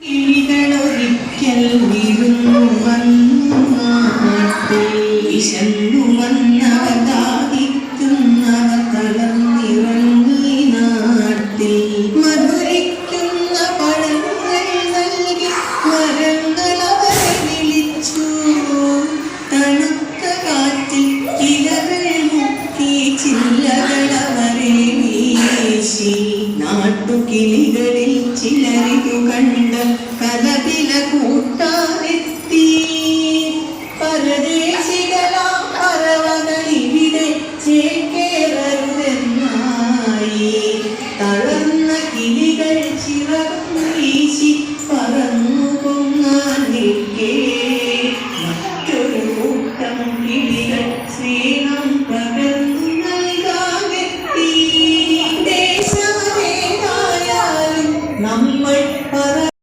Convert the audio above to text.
കിളികളൊരിക്കൽ വിരുന്നു വന്നു നാട്ടിൽ വിശന്നു വന്നവ ദാഹിക്കുന്നവ തളർന്നിറങ്ങി നാട്ടിൽ മധുരിക്കുന്ന പഴങ്ങൾ നൽകി മരങ്ങൾ അവരെ വിളിച്ചു തണുത്ത കാറ്റിൽ ഇലകൾ മുക്കി ചില്ലകൾ അവരെ വീശി നാട്ടുകിളികളിൽ ചിലരിതു കണ്ട്